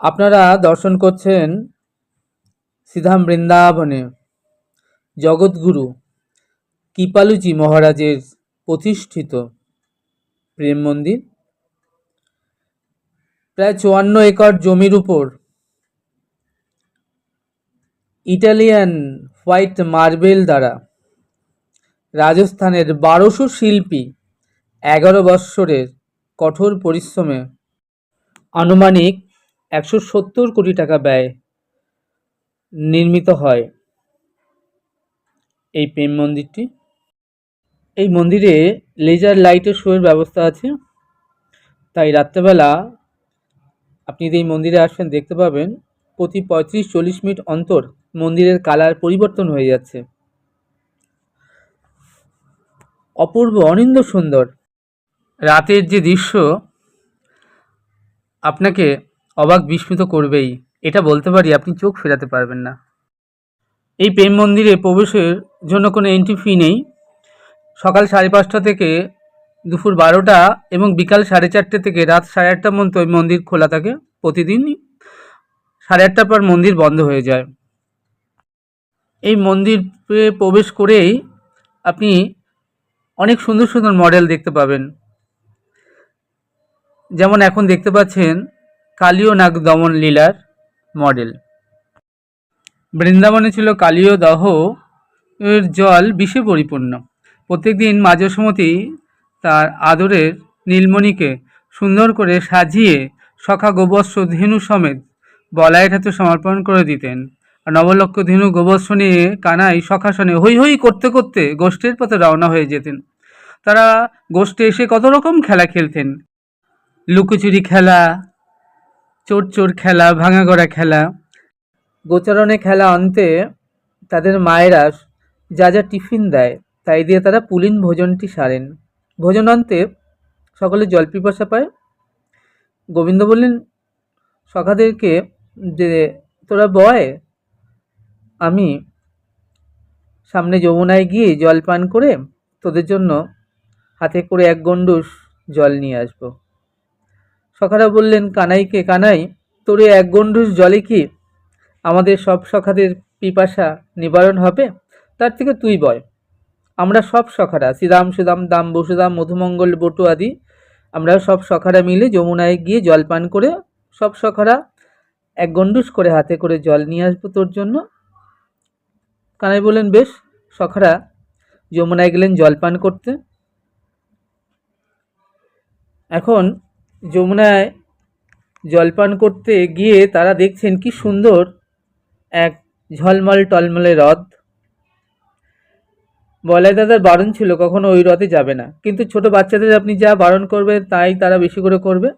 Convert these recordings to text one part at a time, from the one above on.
আপনারা দর্শন করছেন শ্রীধাম বৃন্দাবনে জগৎগুরু কৃপালুজি মহারাজের প্রতিষ্ঠিত প্রেম মন্দির। প্রায় 54 একর জমির উপর ইটালিয়ান হোয়াইট মার্বেল দ্বারা রাজস্থানের 1200 শিল্পী 11 বৎসরের কঠোর পরিশ্রমে আনুমানিক 170 কোটি টাকা ব্যয় নির্মিত হয় এই প্রেম মন্দিরটি। এই মন্দিরে লেজার লাইটের শোয়ের ব্যবস্থা আছে, তাই রাত্রেবেলা আপনি যদি এই মন্দিরে আসেন দেখতে পাবেন প্রতি 35-40 মিনিট অন্তর মন্দিরের কালার পরিবর্তন হয়ে যাচ্ছে। অপূর্ব অনিন্দ্য সুন্দর রাতের যে দৃশ্য আপনাকে অবাক বিস্মিত করবেই, এটা বলতে পারি আপনি চোখ ফেরাতে পারবেন না। এই প্রেম মন্দিরে প্রবেশের জন্য কোনো এন্ট্রি ফি নেই। সকাল 5:30 থেকে দুপুর 12টা এবং বিকাল 4:30 থেকে রাত 8:30 পর্যন্ত এই মন্দির খোলা থাকে। প্রতিদিনই 8:30 পর মন্দির বন্ধ হয়ে যায়। এই মন্দিরে প্রবেশ করেই আপনি অনেক সুন্দর সুন্দর মডেল দেখতে পাবেন। যেমন এখন দেখতে পাচ্ছেন কালীয় নাগ দমন লীলার মডেল। বৃন্দাবনে ছিল কালীয় দহ এর জল বিষে পরিপূর্ণ। প্রত্যেকদিন মা যশোমতী তার আদরের নীলমণিকে সুন্দর করে সাজিয়ে সখা গোবৎস ধেনু সমেত বলায়ের হাতে সমর্পণ করে দিতেন। আর নবলক্ষ ধেনু গোবৎস নিয়ে কানাই সখাসনে হৈ হৈ করতে করতে গোষ্ঠের পথে রওনা হয়ে যেতেন। তারা গোষ্ঠে এসে কত রকম খেলা খেলতেন, লুকোচুরি খেলা, চোর চোর খেলা, ভাঙাগড়া খেলা। গোচারণে খেলা অন্তে তাদের মায়েরা যা যা টিফিন দেয় তাই দিয়ে তারা পুলিন ভোজনটি সারেন। ভোজন অন্তে সকলে জল পিপাসা পায়। গোবিন্দ বললেন সখাদেরকে যে তোরা বয়, আমি সামনে যমুনায় গিয়ে জল পান করে তোদের জন্য হাতে করে 1 গণ্ডূষ জল নিয়ে আসব। সখারা বললেন কানাইকে, কানাই তোর 1 গণ্ডূষ জলে কি আমাদের সব সখাদের পিপাসা নিবারণ হবে? তার থেকে তুই বয়। আমরা সব সখারা শ্রীরাম সুদাম দাম বসুদাম মধুমঙ্গল বটু আদি আমরা সব সখারা মিলে যমুনায় গিয়ে জল পান করে সব সখারা 1 গণ্ডূষ করে হাতে করে জল নিয়ে আসবো তোর জন্য। কানাই বললেন বেশ। সখারা যমুনায় গেলেন জল পান করতে। এখন যমুনায় জলপান করতে গিয়ে তারা দেখছেন কি সুন্দর এক ঝলমল টলমলে হ্রদ। বলাই দাদার বারণ ছিল কখনো ওই হ্রদে যাবে না, কিন্তু ছোট বাচ্চাদের আপনি যা বারণ করবেন তাই তারা বেশি করে করবে।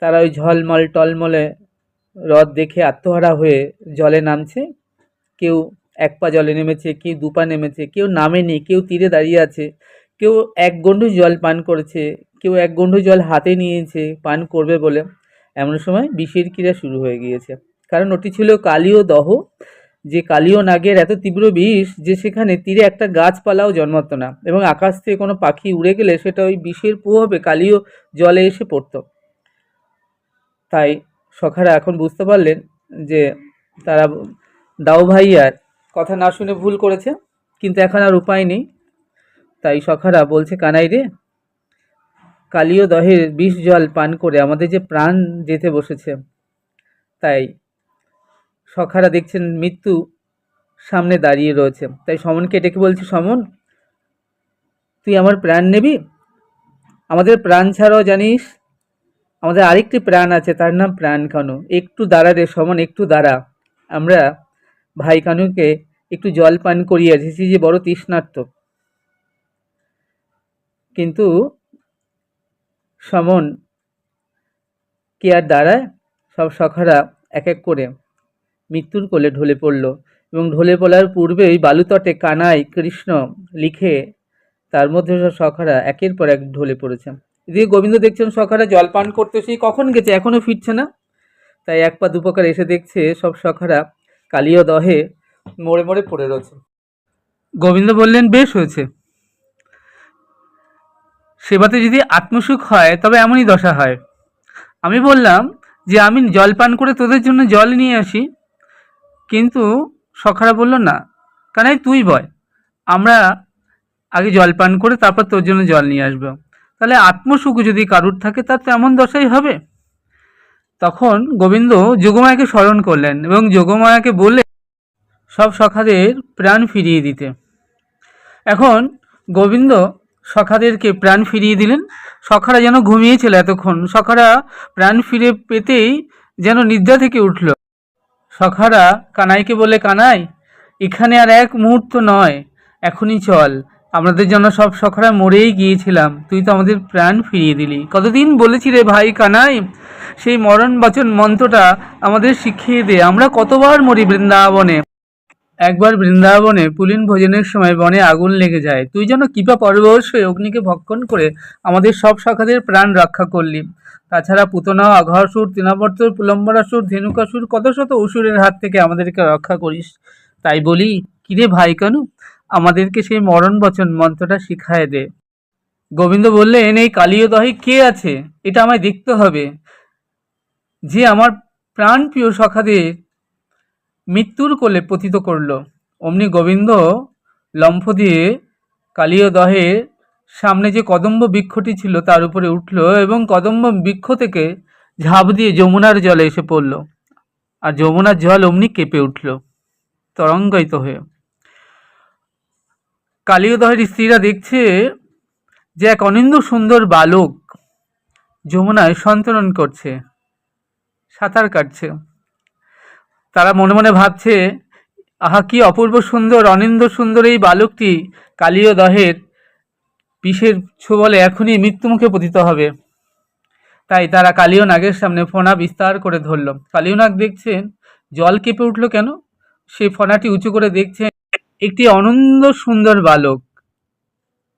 তারা ওই ঝলমল টলমলে হ্রদ দেখে আত্মহারা হয়ে জলে নামছে। কেউ 1 পা জলে নেমেছে, কেউ 2 পা নেমেছে, কেউ নামেনি, কেউ তীরে দাঁড়িয়ে আছে, কেউ 1 গণ্ডূষ জল পান করেছে, কেউ 1 গণ্ডূষ জল হাতে নিয়েছে পান করবে বলে। এমন সময় বিষের ক্রিয়া শুরু হয়ে গিয়েছে, কারণ ওটি ছিল কালীয় দহ, যে কালীয় নাগের এত তীব্র বিষ যে সেখানে তীরে একটা গাছপালাও জন্মাতো না, এবং আকাশ থেকে কোনো পাখি উড়ে গেলে সেটা ওই বিষের প্রভাবে কালীয় জলে এসে পড়তো। তাই সখারা এখন বুঝতে পারলেন যে তারা দাও ভাইয়ার কথা না শুনে ভুল করেছে, কিন্তু এখন আর উপায় নেই। তাই সখারা বলছে কানাই রে, কালীয় দহের বিষ জল পান করে আমাদের যে প্রাণ যেতে বসেছে। তাই সখারা দেখছেন মৃত্যু সামনে দাঁড়িয়ে রয়েছে। তাই সমনকে ডেকে বলছে, সমন তুই আমার প্রাণ নেবি? আমাদের প্রাণ ছাড়াও জানিস আমাদের আরেকটি প্রাণ আছে, তার নাম প্রাণ কানু। একটু দাঁড়া রে সমন, একটু দাঁড়া। আমরা ভাই কানুকে একটু জল পান করিয়ে এসেছি, যে বড় তৃষ্ণার্ত। কিন্তু সমন কি আর দাঁড়ায়? সব সখারা এক এক করে মৃত্যুর কোলে ঢলে পড়ল, এবং ঢলে পড়ার পূর্বেই বালুতটে কানাই কৃষ্ণ লিখে তার মধ্যে সব সখারা একের পর এক ঢলে পড়েছে। এদিকে গোবিন্দ দেখছেন সখারা জল পান করতে সেই কখন গেছে, এখনো ফিরছে না। তাই 1 পা 2 পা করে এসে দেখছে সব সখারা কালীয় দহে মরে মরে পড়ে রয়েছে। গোবিন্দ বললেন বেশ হয়েছে, সেবাতে যদি আত্মসুখ হয় তবে এমনই দশা হয়। আমি বললাম যে আমি জল পান করে তোদের জন্য জল নিয়ে আসি। কিন্তু সখারা বলল, না কানাই তুই বয়, আমরা আগে জল পান করে তারপর তোর জন্য জল নিয়ে আসবো। তাহলে আত্মসুখ যদি কারুর থাকে তার তো এমন দশাই হবে। তখন গোবিন্দ যোগমায়াকে স্মরণ করলেন এবং যোগমায়াকে বললেন সব সখাদের প্রাণ ফিরিয়ে দিতে। এখন গোবিন্দ সখাদেরকে প্রাণ ফিরিয়ে দিলেন। সখারা যেন ঘুমিয়েছিল এতক্ষণ, সখারা প্রাণ ফিরে পেতেই যেন নিদ্রা থেকে উঠল। সখারা কানাইকে বলে, কানাই এখানে আর এক মুহূর্ত নয়, এখনই চল, আমাদের জন্য সব সখারা মরেই গিয়েছিলাম, তুই তো আমাদের প্রাণ ফিরিয়ে দিলি। কতদিন বলেছি রে ভাই কানাই, সেই মরণ বচন মন্ত্রটা আমাদের শিখিয়ে দে, আমরা কতবার মরি বৃন্দাবনে। একবার বৃন্দাবনে পুলিন ভোজনের সময় বনে আগুন লেগে যায়, তুই যেন কৃপা পরবশ হয়ে অগ্নিকে ভক্ষণ করে আমাদের সব সখাদের প্রাণ রক্ষা করলি। তাছাড়া পুতনা, অঘাসুর, তৃণাবর্ত, পুলম্বরাসুর, ধেনুকাসুর, কত শত অসুরের হাত থেকে আমাদেরকে রক্ষা করিস। তাই বলি, কিরে ভাই কানু, আমাদেরকে সেই মরণ বচন মন্ত্রটা শিখায় দে। গোবিন্দ বললেন, এই কালীয় দহে কে আছে, এটা আমায় দেখতে হবে, যে আমার প্রাণ প্রিয় সখাদের মৃত্যুর কোলে পতিত করল। অমনি গোবিন্দ লম্ফ দিয়ে কালীয় দহের সামনে যে কদম্ব বৃক্ষটি ছিল তার উপরে উঠল এবং কদম্ব বৃক্ষ থেকে ঝাঁপ দিয়ে যমুনার জলে এসে পড়ল। আর যমুনার জল অমনি কেঁপে উঠল তরঙ্গায়িত হয়ে। কালীয় দহের স্ত্রীরা দেখছে যে এক অনিন্দ সুন্দর বালক যমুনায় সন্তরণ করছে, সাঁতার কাটছে। তারা মনে মনে ভাবছে, আহা কি অপূর্ব সুন্দর, অনিন্দ সুন্দর এই বালকটি কালীয় দহের বিষের ছোবলে এখনই মৃত্যুমুখে পতিত হবে। তাই তারা কালীয় নাগের সামনে ফণা বিস্তার করে ধরল। কালীয় নাগ দেখছেন জল কেঁপে উঠল কেন, সেই ফণাটি উঁচু করে দেখছেন একটি অনন্ত সুন্দর বালক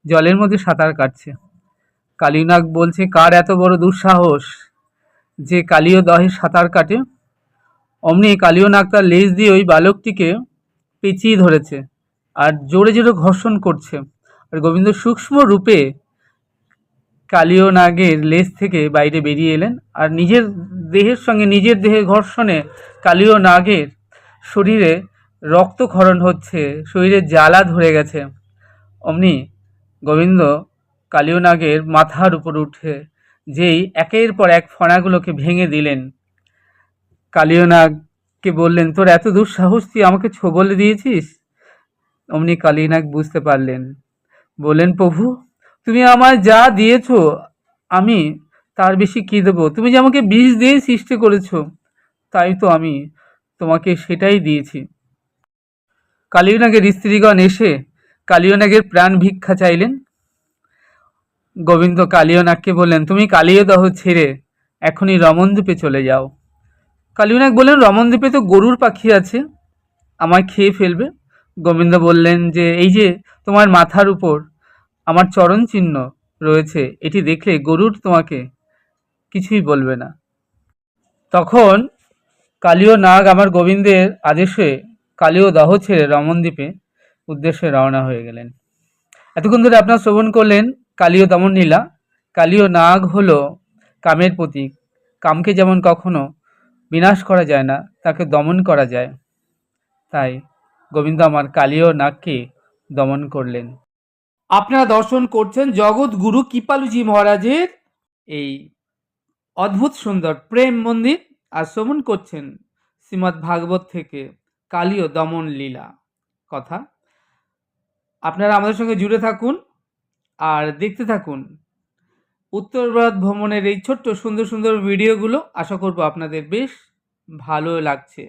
জলের মধ্যে সাঁতার কাটছে। কালীয় নাগ বলছে, কার এত বড় দুঃসাহস যে কালীয় দহে সাঁতার কাটে। অমনি কালীয় নাগ তার লেজ দিয়ে ওই বালকটিকে পেঁচিয়ে ধরেছে আর জোরে জোরে ঘর্ষণ করছে। আর গোবিন্দ সূক্ষ্ম রূপে কালীয় নাগের লেজ থেকে বাইরে বেরিয়ে এলেন আর নিজের দেহের সঙ্গে নিজের দেহে ঘর্ষণে কালীয় নাগের শরীরে রক্তক্ষরণ হচ্ছে, শরীরে জ্বালা ধরে গেছে। অমনি গোবিন্দ কালীয় নাগের মাথার উপর উঠে যেই একের পর এক ফণাগুলোকে ভেঙে দিলেন, কালীয় নাগকে বললেন, তোর এত দুঃসাহস, তুই আমাকে ছোবলে দিয়েছিস। অমনি কালীয় নাগ বুঝতে পারলেন, বললেন, প্রভু তুমি আমায় যা দিয়েছ আমি তার বেশি কি দেবো, তুমি যে আমাকে বিষ দিয়ে সৃষ্টি করেছো তাই তো আমি তোমাকে সেটাই দিয়েছি। কালীয় নাগের স্ত্রীগণ এসে কালীয় নাগের প্রাণ ভিক্ষা চাইলেন। গোবিন্দ কালীয় নাগকে বললেন, তুমি কালীয় দহ ছেড়ে এখনই রমণদ্বীপে চলে যাও। কালীয় নাগ বললেন, রমণদ্বীপে তো গরুর পাখি আছে, আমায় খেয়ে ফেলবে। গোবিন্দ বললেন যে এই যে তোমার মাথার উপর আমার চরণ চিহ্ন রয়েছে, এটি দেখলে গরুর তোমাকে কিছুই বলবে না। তখন কালীয় নাগ আমার গোবিন্দের আদেশে কালীয় দাহ ছেড়ে রমণদ্বীপে উদ্দেশ্যে রওনা হয়ে গেলেন। এতক্ষণ ধরে আপনারা শ্রবণ করলেন কালীয় দমন লীলা। কালীয় নাগ হলো কামের প্রতীক। কামকে যেমন কখনো বিনাশ করা যায় না, তাকে দমন করা যায়। তাই গোবিন্দ আমার কালীয় নাগকে দমন করলেন। আপনারা দর্শন করছেন জগৎ গুরু কৃপালুজি মহারাজের এই অদ্ভুত সুন্দর প্রেম মন্দির, আর শ্রবণ করছেন শ্রীমদ্ ভাগবত থেকে কালীয় দমন লীলা কথা। আপনারা আমাদের সঙ্গে জুড়ে থাকুন আর দেখতে থাকুন উত্তর ভারত ভ্রমণের এই ছোট্ট সুন্দর সুন্দর ভিডিওগুলো। আশা করব আপনাদের বেশ ভালো লাগছে।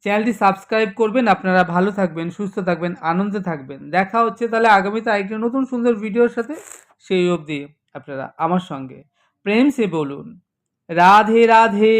চ্যানেলটি সাবস্ক্রাইব করবেন। আপনারা ভালো থাকবেন, সুস্থ থাকবেন, আনন্দে থাকবেন। দেখা হচ্ছে তাহলে আগামীতে আরেকটি নতুন সুন্দর ভিডিওর সাথে। সেই অবধি আপনারা আমার সঙ্গে প্রেম সে বলুন রাধে রাধে।